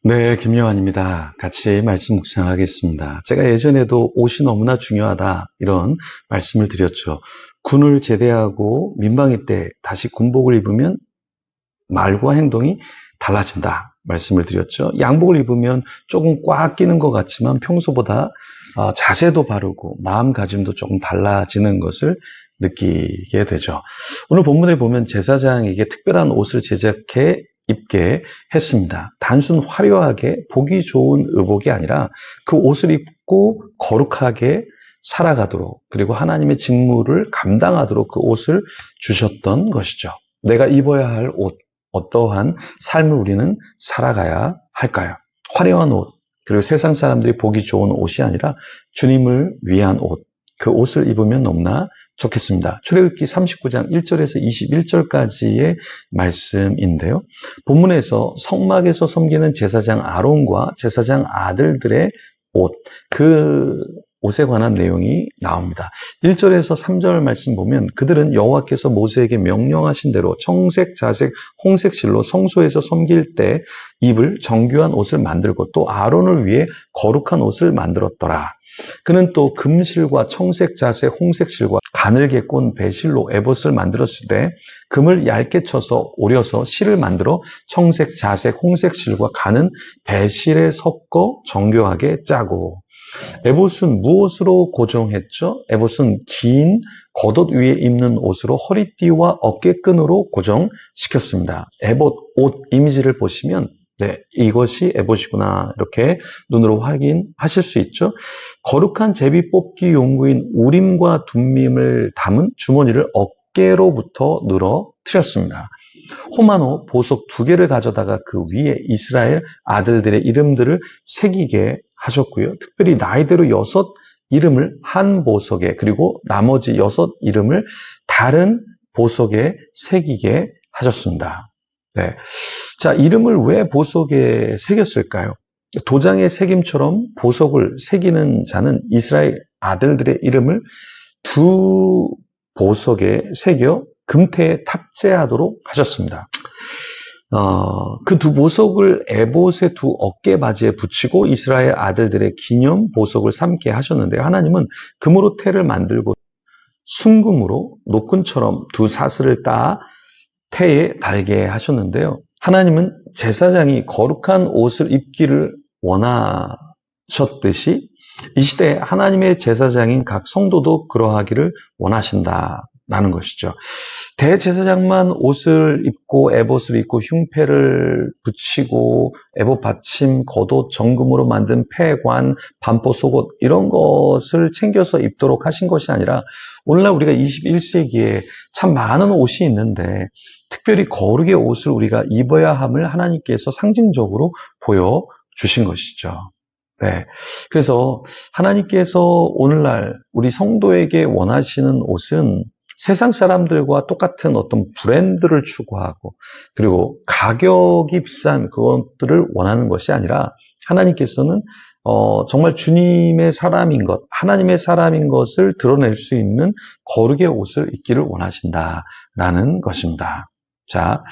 네, 김요한입니다. 같이 말씀 묵상하겠습니다. 제가 예전에도 옷이 너무나 중요하다 이런 말씀을 드렸죠. 군을 제대하고 민방위 때 다시 군복을 입으면 말과 행동이 달라진다 말씀을 드렸죠. 양복을 입으면 조금 꽉 끼는 것 같지만 평소보다 자세도 바르고 마음가짐도 조금 달라지는 것을 느끼게 되죠. 오늘 본문에 보면 제사장에게 특별한 옷을 제작해 입게 했습니다. 단순 화려하게 보기 좋은 의복이 아니라 그 옷을 입고 거룩하게 살아가도록, 그리고 하나님의 직무를 감당하도록 그 옷을 주셨던 것이죠. 내가 입어야 할 옷, 어떠한 삶을 우리는 살아가야 할까요? 화려한 옷, 그리고 세상 사람들이 보기 좋은 옷이 아니라 주님을 위한 옷, 그 옷을 입으면 너무나 좋겠습니다. 출애굽기 39장 1절에서 21절까지의 말씀인데요. 본문에서 성막에서 섬기는 제사장 아론과 제사장 아들들의 옷, 그 옷에 관한 내용이 나옵니다. 1절에서 3절 말씀 보면 그들은 여호와께서 모세에게 명령하신 대로 청색, 자색, 홍색 실로 성소에서 섬길 때 입을 정교한 옷을 만들고 또 아론을 위해 거룩한 옷을 만들었더라. 그는 또 금실과 청색, 자색, 홍색 실과 가늘게 꼰 배실로 에봇을 만들었을 때 금을 얇게 쳐서 오려서 실을 만들어 청색, 자색, 홍색 실과 가는 배실에 섞어 정교하게 짜고, 에봇은 무엇으로 고정했죠? 에봇은 긴 겉옷 위에 입는 옷으로 허리띠와 어깨끈으로 고정시켰습니다. 에봇, 옷 이미지를 보시면 네, 이것이 에봇이구나 이렇게 눈으로 확인하실 수 있죠. 거룩한 제비 뽑기 용구인 우림과 둠밈을 담은 주머니를 어깨로부터 늘어뜨렸습니다. 호마노 보석 2개를 가져다가 그 위에 이스라엘 아들들의 이름들을 새기게 하셨고요. 특별히 나이대로 6 이름을 한 보석에, 그리고 나머지 6 이름을 다른 보석에 새기게 하셨습니다. 네. 자, 이름을 왜 보석에 새겼을까요? 도장의 새김처럼 보석을 새기는 자는 이스라엘 아들들의 이름을 2 보석에 새겨 금태에 탑재하도록 하셨습니다. 그 2 보석을 에봇의 2 어깨 바지에 붙이고 이스라엘 아들들의 기념 보석을 삼게 하셨는데, 하나님은 금으로 태를 만들고 순금으로 노끈처럼 2 사슬을 따 태에 달게 하셨는데요. 하나님은 제사장이 거룩한 옷을 입기를 원하셨듯이 이 시대에 하나님의 제사장인 각 성도도 그러하기를 원하신다라는 것이죠. 대제사장만 옷을 입고 에봇을 입고 흉패를 붙이고 에봇 받침, 겉옷, 정금으로 만든 패관, 반포 속옷 이런 것을 챙겨서 입도록 하신 것이 아니라 오늘날 우리가 21세기에 참 많은 옷이 있는데 특별히 거룩의 옷을 우리가 입어야 함을 하나님께서 상징적으로 보여주신 것이죠. 네. 그래서 하나님께서 오늘날 우리 성도에게 원하시는 옷은 세상 사람들과 똑같은 어떤 브랜드를 추구하고 그리고 가격이 비싼 그것들을 원하는 것이 아니라 하나님께서는 정말 주님의 사람인 것, 하나님의 사람인 것을 드러낼 수 있는 거룩의 옷을 입기를 원하신다라는 것입니다. 자,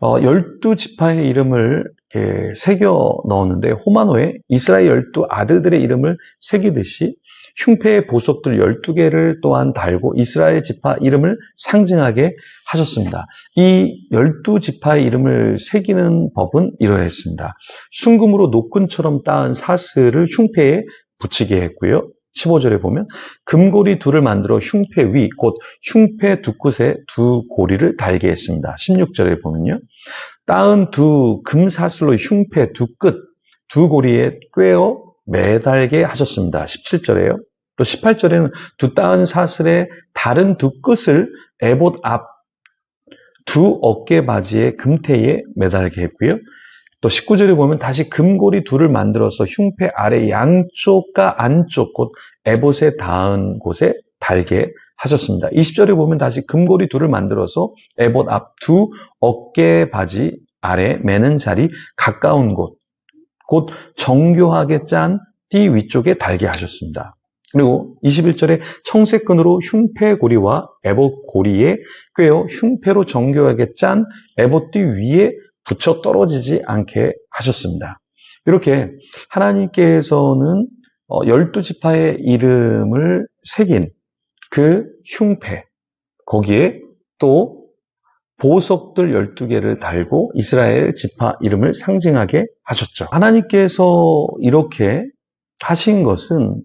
12지파의 이름을 이렇게 새겨 넣었는데 호마노에 이스라엘 12 아들들의 이름을 새기듯이 흉패의 보석들 12개를 또한 달고 이스라엘 지파 이름을 상징하게 하셨습니다. 이 12지파의 이름을 새기는 법은 이러했습니다. 순금으로 노끈처럼 따은 사슬을 흉패에 붙이게 했고요. 15절에 보면 금고리 2를 만들어 흉패 위, 곧 흉패 2 끝에 2 고리를 달게 했습니다. 16절에 보면요. 따은 2 금사슬로 흉패 2 끝, 2 고리에 꿰어 매달게 하셨습니다. 17절에요. 또 18절에는 2 따은 사슬의 다른 2 끝을 에봇 앞 2 어깨 바지의 금태에 매달게 했고요. 또 19절에 보면 다시 금고리 2를 만들어서 흉패 아래 양쪽과 안쪽 곧 에봇에 닿은 곳에 달게 하셨습니다. 20절에 보면 다시 금고리 2를 만들어서 에봇 앞 2 어깨 바지 아래 매는 자리 가까운 곳, 곧 정교하게 짠 띠 위쪽에 달게 하셨습니다. 그리고 21절에 청색끈으로 흉패 고리와 에봇 고리에 꿰어 흉패로 정교하게 짠 에봇 띠 위에 붙여 떨어지지 않게 하셨습니다. 이렇게 하나님께서는 12지파의 이름을 새긴 그 흉패, 거기에 또 보석들 12개를 달고 이스라엘 지파 이름을 상징하게 하셨죠. 하나님께서 이렇게 하신 것은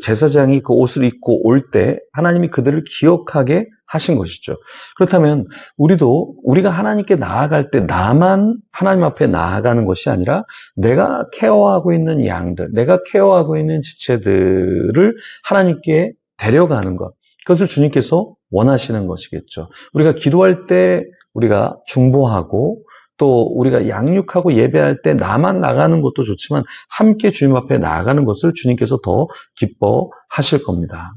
제사장이 그 옷을 입고 올 때 하나님이 그들을 기억하게 하신 것이죠. 그렇다면 우리가 하나님께 나아갈 때 나만 하나님 앞에 나아가는 것이 아니라 내가 케어하고 있는 양들, 내가 케어하고 있는 지체들을 하나님께 데려가는 것, 그것을 주님께서 원하시는 것이겠죠. 우리가 기도할 때 우리가 중보하고 또 우리가 양육하고 예배할 때 나만 나가는 것도 좋지만 함께 주님 앞에 나아가는 것을 주님께서 더 기뻐하실 겁니다.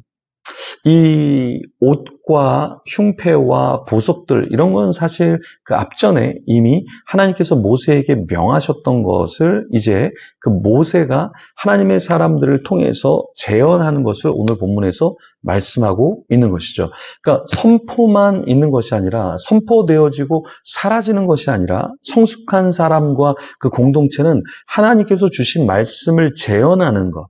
이 옷과 흉패와 보석들 이런 건 사실 그 앞전에 이미 하나님께서 모세에게 명하셨던 것을 이제 그 모세가 하나님의 사람들을 통해서 재현하는 것을 오늘 본문에서 말씀하고 있는 것이죠. 그러니까 선포만 있는 것이 아니라 선포되어지고 사라지는 것이 아니라 성숙한 사람과 그 공동체는 하나님께서 주신 말씀을 재현하는 것,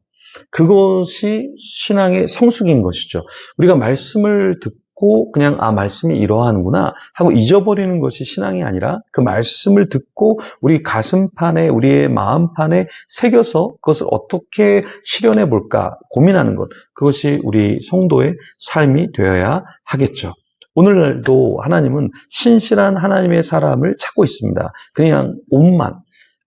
그것이 신앙의 성숙인 것이죠. 우리가 말씀을 듣고 그냥 말씀이 이러하는구나 하고 잊어버리는 것이 신앙이 아니라 그 말씀을 듣고 우리 가슴판에 우리의 마음판에 새겨서 그것을 어떻게 실현해 볼까 고민하는 것, 그것이 우리 성도의 삶이 되어야 하겠죠. 오늘날도 하나님은 신실한 하나님의 사람을 찾고 있습니다. 그냥 옷만,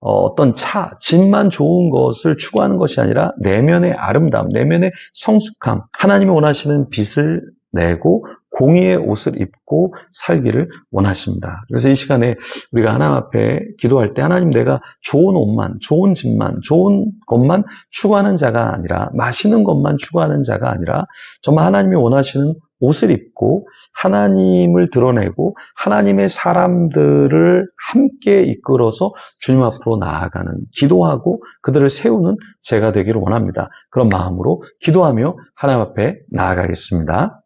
어떤 집만 좋은 것을 추구하는 것이 아니라 내면의 아름다움, 내면의 성숙함, 하나님이 원하시는 빛을 내고 공의의 옷을 입고 살기를 원하십니다. 그래서 이 시간에 우리가 하나님 앞에 기도할 때 하나님, 내가 좋은 옷만, 좋은 집만, 좋은 것만 추구하는 자가 아니라, 맛있는 것만 추구하는 자가 아니라 정말 하나님이 원하시는 옷을 입고 하나님을 드러내고 하나님의 사람들을 함께 이끌어서 주님 앞으로 나아가는, 기도하고 그들을 세우는 제가 되기를 원합니다. 그런 마음으로 기도하며 하나님 앞에 나아가겠습니다.